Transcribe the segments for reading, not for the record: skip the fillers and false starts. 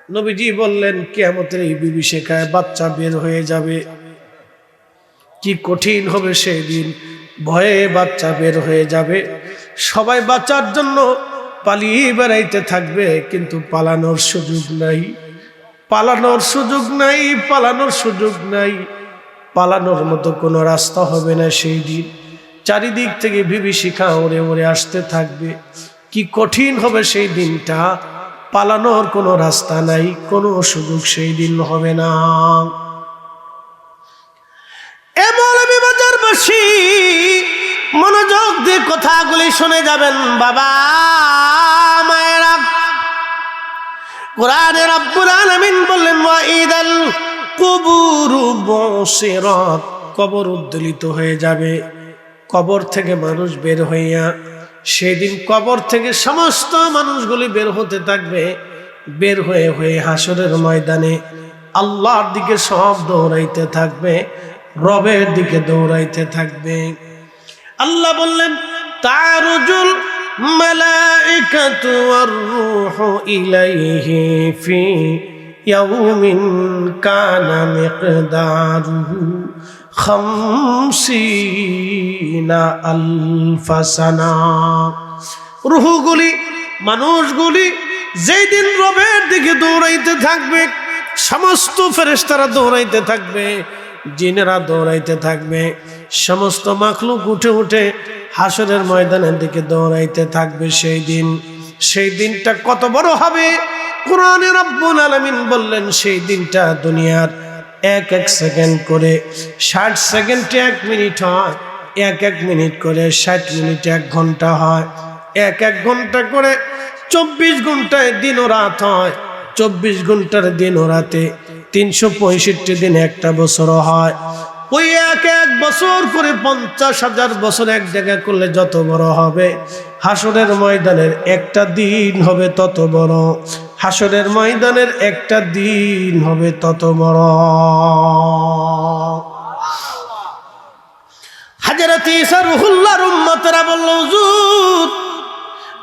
নবীজি বললেন কিয়ামতের এই বিভীষিকায় বাচ্চা বের হয়ে যাবে, কি কঠিন হবে সেই দিন। ভয়ে বাচ্চা বের হয়ে যাবে, সবাই বাচ্চার জন্য পালিয়ে বেড়াইতে থাকবে, কিন্তু পালানোর সুযোগ নাই, পালানোর সুযোগ নাই, পালানোর সুযোগ নাই। পালানোর মতো কোনো রাস্তা হবে না সেই দিন। চারিদিক থেকে বিভীষিকা উড়ে উড়ে আসতে থাকবে। কি কঠিন হবে সেই দিনটা, পালানোর কোনো রাস্তা নাই, কোনো সুযোগ সেই দিন হবে না। এমন বাজারবাসী মনোযোগ দিয়ে কথাগুলি শুনে যাবেন বাবা মায়েরা। কোরআনে রব্বুল আলামিন বললেন ওয়াইদাল কুবুরু বুসিরাত, কবর উদ্দোলিত হয়ে যাবে। কবর থেকে মানুষ বের হইয়া, সেদিন কবর থেকে সমস্ত মানুষগুলি বের হতে থাকবে। বের হয়ে হয়ে হাসরের ময়দানে আল্লাহর দিকে সব দৌড়াইতে থাকবে, রবের দিকে দৌড়াইতে থাকবে। আল্লাহ বললেন তারুজুল মালাইকাতু ওয়ার রূহু ইলাইহি ফি ইয়াউমিন কানা মিকদারুহু 50 আলফা সানা। রূহগুলি, মানুষগুলি যেই দিন রবের দিকে দৌড়াইতে থাকবে, সমস্ত ফেরেশতারা দৌড়াইতে থাকবে, জিনেরা দৌড়াইতে থাকবে, সমস্ত মাখলুক উঠে উঠে হাসরের ময়দানের দিকে দৌড়াইতে থাকবে। সেই দিনটা কত বড় হবে। কোরআনে রব্বুল আলামিন বললেন সেই দিনটা দুনিয়ার এক এক সেকেন্ড করে 60 সেকেন্ডে 1 মিনিট হয়, এক এক মিনিট করে 60 মিনিটে 1 ঘন্টা হয়, এক এক ঘন্টা করে 24 ঘন্টায় দিন ও রাত হয়, 24 ঘন্টার দিন ও রাতে 365 দিন একটা বছর হয়। ওই এক এক বছর করে 50,000 বছর এক জায়গা করলে যত বড় হবে, হাসরের ময়দানের একটা দিন হবে তত বড়, হাসরের ময়দানের একটা দিন হবে তত বড়। হযরত ঈসা রূহুল্লাহর উম্মতরা বলল হুজুর,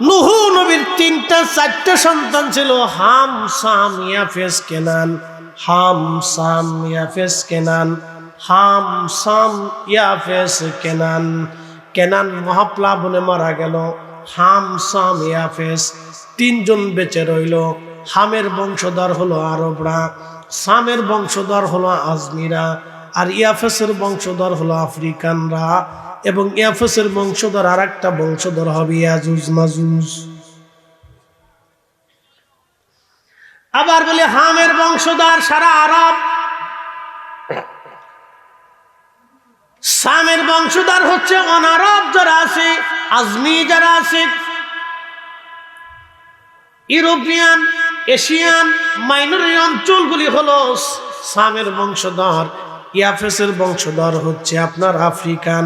নূহ নবীর 3-4টা সন্তান ছিল, হাম সাম ইয়াফেস কেনান, হাম সাম ইয়াফেস কেনান, হাম সাম ইয়াফেস কেনান। কেনান মহাপ্লাবনে মারা গেল, হাম সাম ইয়াফেস 3 জন বেঁচে রইল। হামের বংশধর হলো আরবরা, সামের বংশধর হলো আজমিরা, আর ইয়াফেসের বংশধর হলো আফ্রিকানরা, এবং ইয়াফেসের বংশধর আর একটা বংশধর হবে ইয়াজুজ মাজুজ। আবার বলে হামের বংশধর সারা আরব, সামের বংশধর হচ্ছে অনারব যারা আছে, আজমি যারা আছে, ইউরোপিয়ান, এশিয়ান মাইনরিটি অঞ্চলগুলি হলো সামের বংশধর। ইয়াফেসের বংশধর হচ্ছে আপনার আফ্রিকান,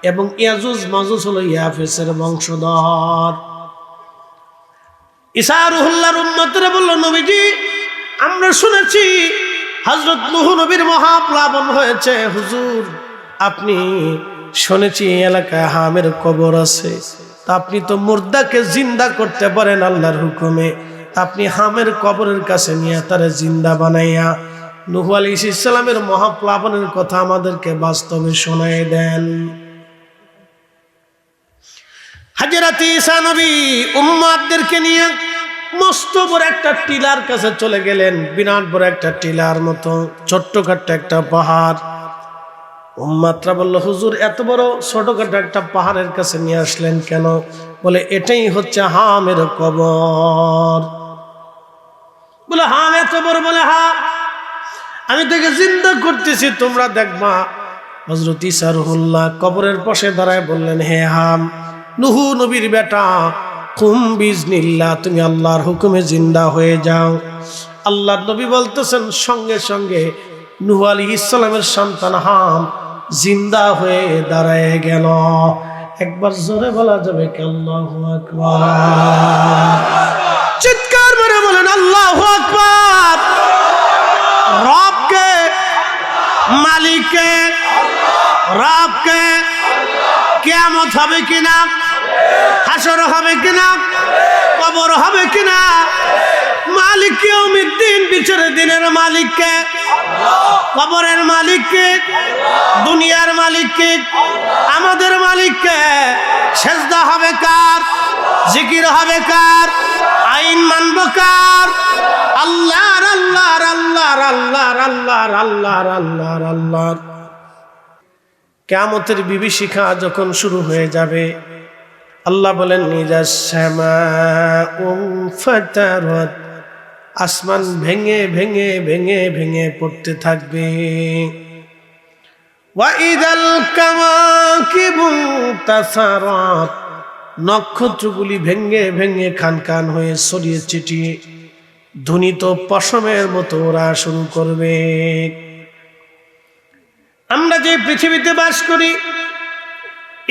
এবং ইয়াজুজ মাজুজ হলো ইয়াফেসের বংশধর। ঈসা রূহুল্লাহর উম্মতরা বলল নবীজি, আমরা শুনেছি হযরত নূহ নবীর মহাপ্লাবন হয়েছে। হুজুর, আপনি শুনেছি এই এলাকায় হামের কবর আছে, তা আপনি তো মুর্দাকে জিন্দা করতে পারেন আল্লাহর হুকুমে, তা আপনি হামের কবরের কাছে নিয়ে তারে জিন্দা বানাইয়া নূহ আলাইহিস সালামের মহাপ্লাবনের কথা আমাদেরকে বাস্তবে শোনায় দেন। হযরত ঈসা নবী উম্মতদেরকে নিয়ে মস্ত বড় একটা টিলার কাছে চলে গেলেন, বিরাট বড় একটা টিলার মতো ছোট্টখাট্ট একটা পাহাড়। উম্মতরা বলল হুজুর, এত বড় ছোটখাটো একটা পাহাড়ের কাছে নিয়ে আসলেন কেন? বলে এটাই হচ্ছে হামের কবর। বলে হাম এত বড়? বলে হ্যাঁ, আমি তোকে জিন্দা করতেছি, তোমরা দেখবা। হযরত ঈসা রূহুল্লাহ কবরের পাশে দাঁড়ায় বললেন, হে হাম, নূহ নবীর বেটা, কুম বিজনিল্লাহ, তুমি আল্লাহর হুকুমে জিন্দা হয়ে যাও। আল্লাহর নবী বলতেছেন সঙ্গে সঙ্গে নূহ আলাইহিস সালামের সন্তান হাম জিন্দা হয়ে দাঁড়ায় গেল। একবার জোরে বলা যাবে কি আল্লাহু আকবার? চিৎকার মেরে বলেন আল্লাহু আকবার। রবকে, মালিককে, রবকে, কিয়ামত হবে কিনা, হাসর হবে কিনা, কবর হবে কিনা, মালিক ইয়াউমিদ্দিন বিচার দিনের মালিক কে? কবরের মালিক কে? দুনিয়ার মালিক কে? আমাদের মালিক কে? সেজদা হবে কার? জিকির হবে কার? আইন মানব কার? আল্লাহর আল্লাহর আল্লাহর আল্লাহর আল্লাহর আল্লাহর আল্লাহর আল্লাহর। কিয়ামতের বিভীষিকা যখন শুরু হয়ে যাবে, আল্লাহ বলেন ইযাস সামাউ ফাতারাত, আসমান ভেঙে ভেঙে ভেঙে ভেঙে পড়তে থাকবে। ওয়া ইদাল কাওয়াকিবু তাসারাত, নক্ষত্রগুলি ভেঙে ভেঙে খান খান হয়ে ছড়িয়ে ছিটিয়ে ধ্বনিত পশমের মতো ওরা শুরু করবে। আমরা যে পৃথিবীতে বাস করি,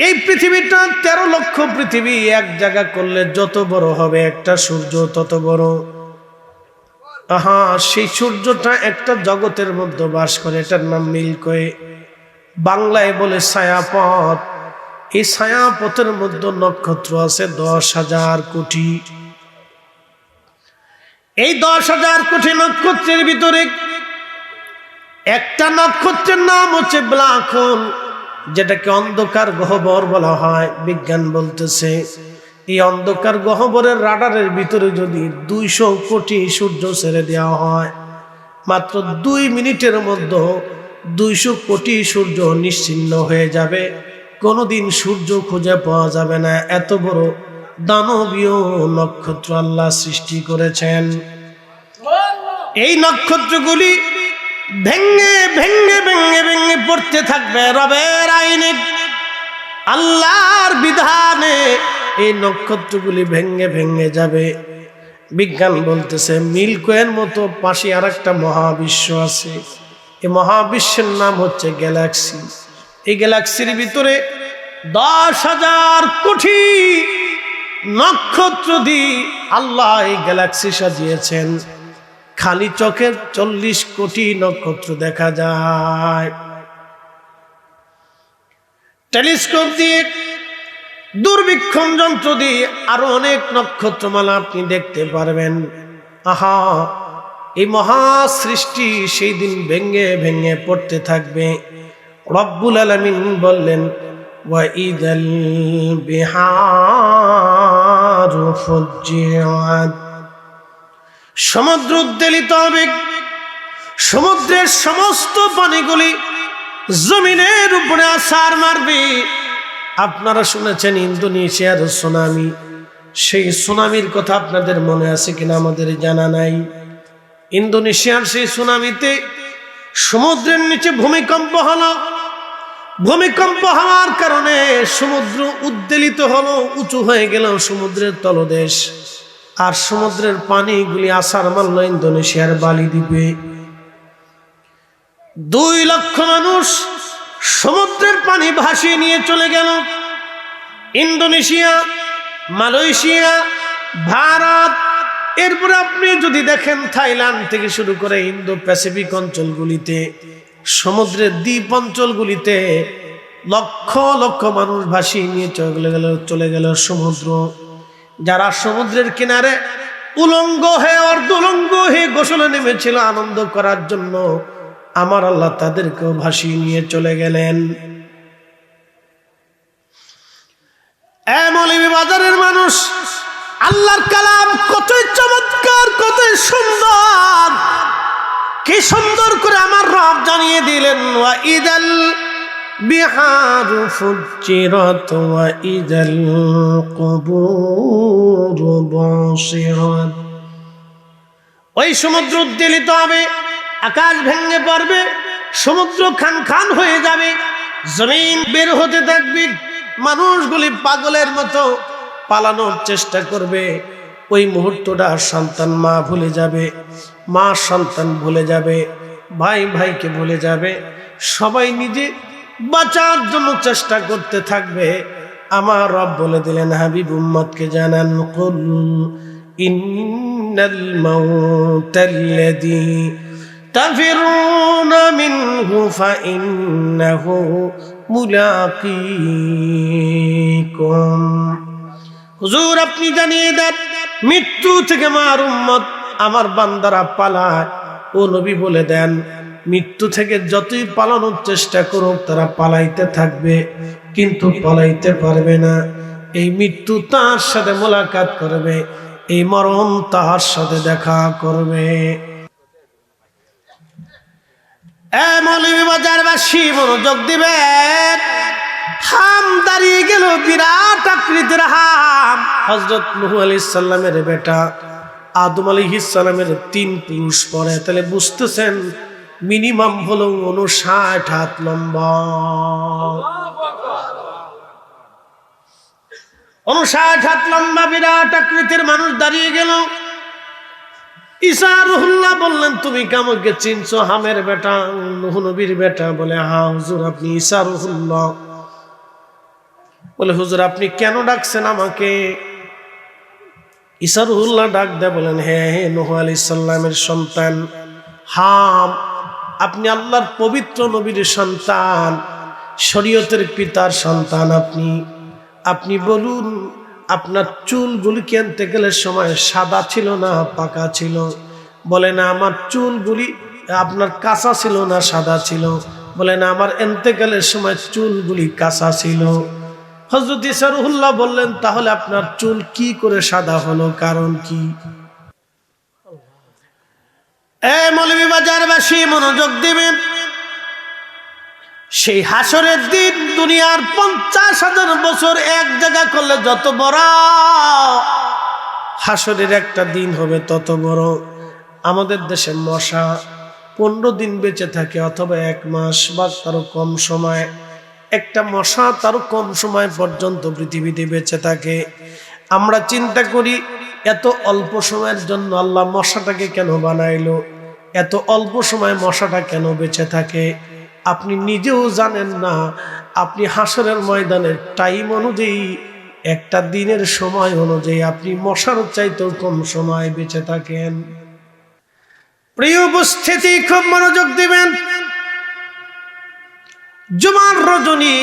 এই পৃথিবীটা 13 লক্ষ পৃথিবী এক জায়গা করলে যত বড় হবে একটা সূর্য তত বড়। সেই সূর্যটা একটা জগতের মধ্যে বাস করে, এটার নাম মিল্কওয়ে, বাংলায় বলে ছায়াপথ। এই ছায়াপথের মধ্যে নক্ষত্র আছে 10,000 কোটি। এই 10,000 কোটি নক্ষত্রের ভিতরে একটা নক্ষত্রের নাম হচ্ছে ব্ল্যাক হোল, যেটাকে অন্ধকার গহ্বর বলা হয়। বিজ্ঞান বলতেছে এই অন্ধকার গহ্বরের রাডারের ভিতরে যদি 200 কোটি সূর্য ছেড়ে দেওয়া হয়, মাত্র 2 মিনিটের মধ্যে 200 কোটি সূর্য নিশ্চিহ্ন হয়ে যাবে। কোনোদিন সূর্য খুঁজে পাওয়া যাবে না। এত বড় দানবীয় নক্ষত্র আল্লাহ সৃষ্টি করেছেন। এই নক্ষত্রগুলি ভেঙে ভেঙে ভেঙে ভেঙে পড়তে থাকবে রবের আইনে, আল্লাহর বিধানে। এই নক্ষত্রগুলি ভেঙে ভেঙে যাবে। বিজ্ঞান বলতেছে মিল্কওয়ের মতো পাশে আর একটা মহাবিশ্ব আছে। এই মহাবিশ্বের নাম হচ্ছে গ্যালাক্সি। এই গ্যালাক্সির ভিতরে 10,000 কোটি নক্ষত্র দিয়ে আল্লাহ এই গ্যালাক্সি সাজিয়েছেন। খালি চোখে 40 কোটি নক্ষত্র দেখা যায়। টেলিস্কোপ দিয়ে, দূরবীক্ষণ যন্ত্র দিয়ে আরো অনেক নক্ষত্রমালা আপনি দেখতে পারবেন। এই মহা সৃষ্টি সেই দিন ভেঙে ভেঙে পড়তে থাকবে। রব্বুল আলামিন বললেন ওয়া ইদাল বিহারু ফুজ্জিরাত, সমুদ্র উদ্বেলিত হবে। সমুদ্রের সমস্ত পানিগুলি জমিনের উপরে আছাড় মারবে। আপনারা শুনেছেন ইন্দোনেশিয়ার সুনামি। সেই সুনামির কথা আপনাদের মনে আছে কিনা আমাদের জানা নাই। ইন্দোনেশিয়ার সেই সুনামিতে সমুদ্রের নিচে ভূমিকম্প হলো। ভূমিকম্প হওয়ার কারণে সমুদ্র উদ্বেলিত হলো, উঁচু হয়ে গেল সমুদ্রের তলদেশ। আর সমুদ্রের পানিগুলি আছাড় মারল ইন্দোনেশিয়ার বালি দ্বীপে। 2 লক্ষ মানুষ সমুদ্রের পানি ভাসিয়ে নিয়ে চলে গেল। ইন্দোনেশিয়া, মালয়েশিয়া, ভারত, এরপরে আপনি যদি দেখেন থাইল্যান্ড থেকে শুরু করে ইন্দো প্যাসিফিক অঞ্চলগুলিতে, সমুদ্রের দ্বীপ অঞ্চলগুলিতে লক্ষ লক্ষ মানুষ ভাসিয়ে নিয়ে চলে গেল সমুদ্র। যারা সমুদ্রের কিনারে উলঙ্গ হয়ে অর্ধউলঙ্গ হয়ে গোসলে নেমেছিল আনন্দ করার জন্য, আমার আল্লাহ তাদেরকেও ভাসিয়ে নিয়ে চলে গেলেন। মৌলভী বাজারের মানুষ, আল্লাহর কালাম কতই চমৎকার, কতই সুন্দর, কি সুন্দর করে আমার রব জানিয়ে দিলেন। ওয়া ইদাল বিহারু ফুজ্জিরাত ওয়া ইদাল কুবুরু বুসিরাত। ওই সমুদ্র উদ্বেলিত হবে, আকাশ ভেঙে পড়বে, সমুদ্র খান খান হয়ে যাবে, জমিন বের হতে থাকবে। মানুষগুলি পাগলের মতো পালানোর চেষ্টা করবে। ওই মুহূর্তটা সন্তান মা ভুলে যাবে, মা সন্তান ভুলে যাবে, ভাই ভাইকে ভুলে যাবে। সবাই নিজে বাঁচার জন্য চেষ্টা করতে থাকবে। আমার রব বলে দিলেন হাবিব উম্মতকে জানান, কুল ইন্নাল মাউতাল্লাযী তাফিরুনা মিনহু ফাইন্নাহু মুলাকীকুম। হুজুর আপনি জানিয়ে দেন, মৃত্যু থেকে আমার উম্মত আমার বান্দারা পালায়, ও নবী বলে দেন মৃত্যু থেকে যতই পালানোর চেষ্টা করুক তারা পালাইতে থাকবে, কিন্তু পালাইতে পারবে না। এই মৃত্যু তার সাথে মোলাকাত করবে, এই মরণ তার সাথে দেখা করবে। মৌলভীবাজারবাসী মনোযোগ দিবেন। হাম দাঁড়িয়ে গেল, বিরাট আকৃতির হাম। হযরত নূহ আলাইহিস সালামের বেটা আদম আলাইহিস সালামের 3 পুরুষ পরে, তাহলে বুঝতেছেন মিনিমাম হলো 59 হাত লম্বা। 59 হাত লম্বা বিরাট আকৃতির মানুষ দাঁড়িয়ে গেল। ঈসা রুহুল্লাহ বললেন, তুমি কি আমাকে চিনছো? হামের বেটা, নূহ নবীর বেটা। বলে, হ্যাঁ হুজুর, আপনি ঈসা রুহুল্লাহ। বলে, হুজুর আপনি কেন ডাকছেন আমাকে? ঈসা রুহুল্লাহ ডাক দেয়, বলেন, হ্যাঁ নূহ আলাইহিস সালামের সন্তান হাম, আপনি আল্লাহর পবিত্র নবীর সন্তান, শরীয়তের পিতার সন্তান। আপনি বলুন, আপনার চুলগুলি আনতে গেলে সময় সাদা ছিল না পাকা ছিল? বলে, না আমার চুলগুলি আপনার কাঁচা ছিল না সাদা ছিল? বলে, না আমার ইন্তেকালের সময় চুলগুলি কাঁচা ছিল। হযরত ঈসা রুহুল্লাহ বললেন, তাহলে আপনার চুল কি করে সাদা হলো, কারণ কি? মৌলভীবাজারবাসী মনোযোগ দিবেন। সেই হাসরের দিন দুনিয়ার 50,000 বছর এক জায়গা করলে যত বড়, হাসরের একটা দিন হবে তত বড়। আমাদের দেশে মশা 15 দিন বেঁচে থাকে, অথবা 1 মাস বা তারও কম সময়। একটা মশা তারও কম সময় পর্যন্ত পৃথিবীতে বেঁচে থাকে। আমরা চিন্তা করি এত অল্প সময়ের জন্য আল্লাহ মশাটাকে কেন বানাইলো, এত অল্প সময় মশাটা কেন বেঁচে থাকে? আপনি নিজেও জানেন না। আপনি হাসরের ময়দানের টাইম অনুযায়ী, একটা দিনের সময় অনুযায়ী আপনি মশার চাইতেও কম সময় বেঁচে থাকেন। প্রিয় উপস্থিতি, খুব মনোযোগ দিবেন। জুমার রজনী,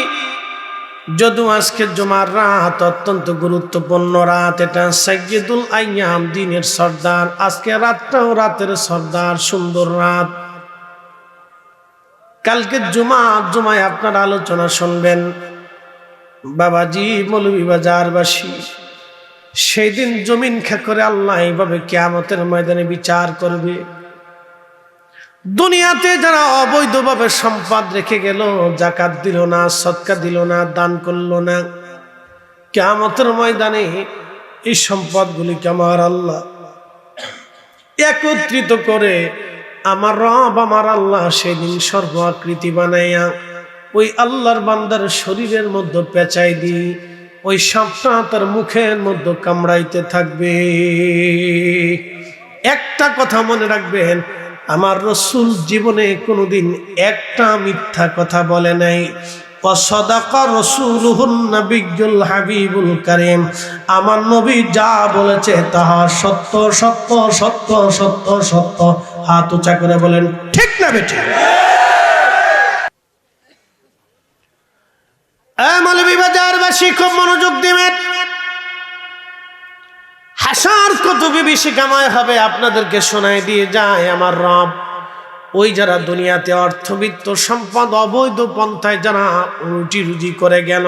যদিও আজকে জুমার রাত অত্যন্ত গুরুত্বপূর্ণ রাত, এটা সাইয়্যিদুল আইয়াম, দিনের সর্দার। আজকে রাতটাও রাতের সর্দার, সুন্দর রাত। কালকে জুমায় আপনারা আলোচনা শুনবেন। বাবাজি মৌলভীবাজারবাসী, সেই দিন জমিন করে আল্লাহ এইভাবে কিয়ামতের ময়দানে বিচার করবে। দুনিয়াতে যারা অবৈধভাবে সম্পদ রেখে গেল, যাকাত দিল না, সদকা দিল না, দান করলো না, কিয়ামতের ময়দানে এই সম্পদগুলিকে আমার আল্লাহ একত্রিত করে আমার রব আমার আল্লাহ সেদিন সর্ব আকৃতি বানাইয়া ওই আল্লাহর বান্দার শরীরের মধ্যে পেঁচাই দি, ওই সাপটা তার মুখের মধ্যে কামড়াইতে থাকবে। একটা কথা মনে রাখবেন, আমার রাসূল জীবনে কোনোদিন একটা মিথ্যা কথা বলে নাই। ওয়াসাদাকা রাসূলুহুন নাবিয়্যুল হাবিবুল কারীম, আমার নবী যা বলেছে তাহা সত্য সত্য সত্য সত্য সত্য। হাত উঁচা করে বলেন ঠিক না বেঠিক? মৌলভীবাজারবাসী খুব মনোযোগ দিবেন। হাসার কত বিভীষিকাময় হবে আপনাদেরকে শোনায় দিয়ে যায় আমার রব। ওই যারা দুনিয়াতে অর্থবিত্ত সম্পদ অবৈধ পন্থায় যারা রুটি রুজি করে গেল,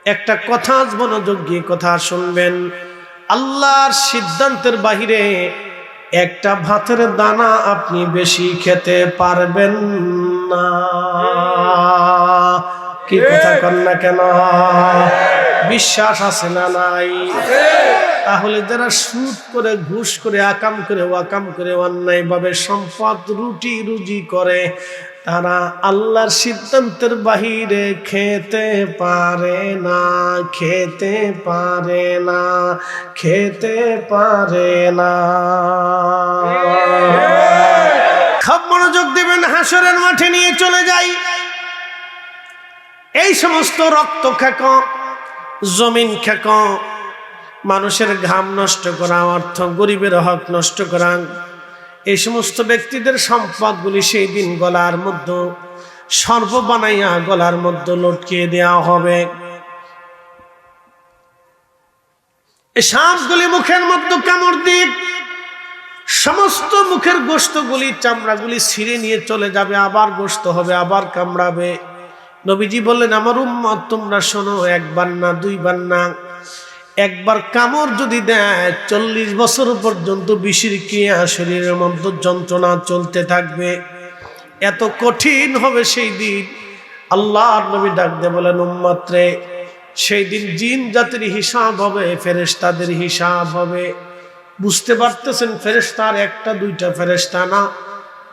একটা কথা মনোযোগ দিয়ে কথা শুনবেন। আল্লাহর সিদ্ধান্তের বাহিরে একটা ভাতের দানা আপনি বেশি খেতে পারবেন না। কি কথা কন না কেন? বিশ্বাস আছে না নাই? তাহলে যারা সুদ করে, ঘুষ করে, আকাম করে, ওয়াকাম করে, অন্যায় ভাবে সম্পদ রুটি রুজি করে, তারা আল্লাহর সিদ্ধান্তের বাহিরে খেতে পারে না, খেতে পারে না, খেতে পারে না। খুব মনোযোগ দিবেন। হাসরের মাঠে নিয়ে চলে যাই। এই সমস্ত রক্ত খেক, জমিন খেক, মানুষের ঘাম নষ্ট করা, অর্থ গরিবের হক নষ্ট করা, এই সমস্ত ব্যক্তিদের সম্পদগুলি সেই দিন গলার মধ্যে সর্ব বানাইয়া গলার মধ্যে লটকিয়ে দেওয়া হবে। এই সাপগুলি মুখের মধ্যে কামড় দিক, সমস্ত মুখের গোশতগুলি চামড়াগুলি ছিঁড়ে নিয়ে চলে যাবে, আবার গোশত হবে, আবার কামড়াবে। নবীজি বললেন, আমার উম্মত তোমরা শোনো, একবার না দুইবার না, একবার কামড় যদি দেয় 40 বছর পর্যন্ত বিষের ক্রিয়া শরীরের মধ্যে যন্ত্রণা চলতে থাকবে। এত কঠিন হবে সেই দিন। আল্লাহর নবী ডাক দিয়ে বলেন, উম্মত রে, সেই দিন জিন জাতির হিসাব হবে, ফেরেশতাদের হিসাব হবে। বুঝতে পারতেছেন, ফেরেশতার একটা দুইটা ফেরেশতা না,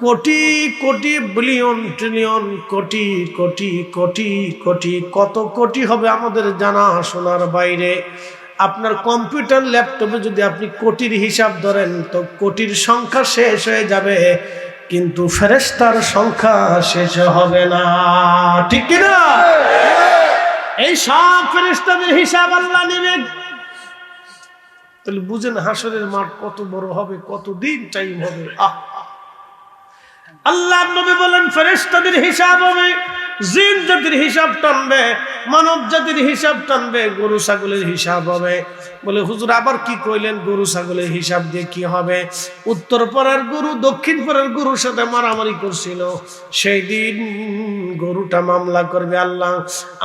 কোটি কোটি বিলিয়ন ট্রিলিয়ন কোটি কোটি কোটি কোটি, কত কোটি হবে আমাদের জানা শোনার বাইরে। আপনার কম্পিউটার ল্যাপটপে যদি আপনি কোটির হিসাব ধরেন তো কোটির সংখ্যা শেষ হয়ে যাবে, কিন্তু ফেরেশতার সংখ্যা শেষ হবে না, ঠিক কি না? এই সব ফেরেশতাদের হিসাব আল্লাহ নেবেন। তাহলে বুঝেন হাসরের মাঠ কত বড় হবে, কত দিন টাইম হবে। আল্লাহর নবী বলেন, ফেরেশতাদের হিসাব হবে, জিন জাতির হিসাব টানবে, মানব জাতির হিসাব টানবে, গরু ছাগলের হিসাব হবে। বলে, হুজুর আবার কি কইলেন, গরু ছাগলের হিসাব দিয়ে কি হবে? উত্তর পাড়ার গরু দক্ষিণ পাড়ার গরুর সাথে মারামারি করছিল, সেই দিন গরুটা মামলা করবে, আল্লাহ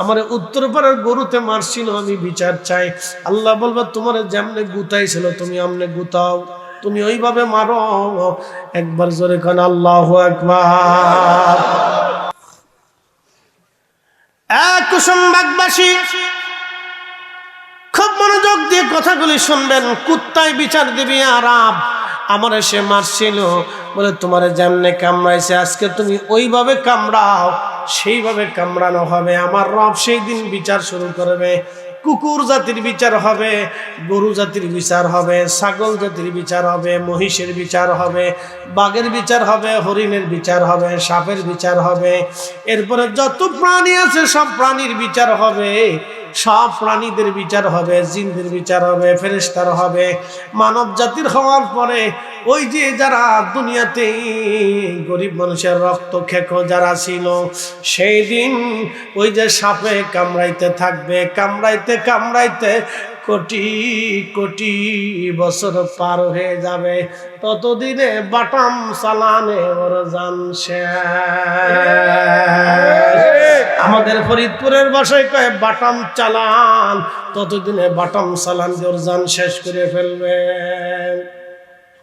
আমার উত্তর পাড়ার গরুতে মারছিল, আমি বিচার চাই। আল্লাহ বলবে, তোমার যেমনে গুতাইছিল তুমি আমনে গুতাও, তুমি ওইভাবে মারো। একবার জোরে কান আল্লাহু আকবার। কুসুমবাগবাসী খুব মনোযোগ দিয়ে কথাগুলি শুনবেন। কুত্তায় বিচার দিবি আরাম, আমার সে মারছিল, বলে তোমার যেমনে কামড়াইছে আজকে তুমি ওইভাবে কামড়াও, সেইভাবে কামড়ানো হবে। আমার রব সেই দিন বিচার শুরু করবে। কুকুর জাতির বিচার হবে, গরু জাতির বিচার হবে, ছাগল জাতির বিচার হবে, মহিষের বিচার হবে, বাঘের বিচার হবে, হরিণের বিচার হবে, সাপের বিচার হবে। এরপরে যত প্রাণী আছে সব প্রাণীর বিচার হবে, সব প্রাণীদের বিচার হবে, জিনদের বিচার হবে, ফেরেশতার হবে। মানব জাতির হওয়ার পরে ওই যে যারা দুনিয়াতে গরিব মানুষের রক্ত খেকো যারা ছিল, সেই দিন ওই যে সাপে কামড়াইতে থাকবে, কামড়াইতে কামড়াইতে কোটি কোটি বছর পার হয়ে যাবে। ততদিনে বাটাম চালানে ওর জান শেষ। আমাদের ফরিদপুরের ভাষায় কয় বাটাম চালান, ততদিনে বাটাম চালান দিয়ে ওর জান শেষ করে ফেলবে।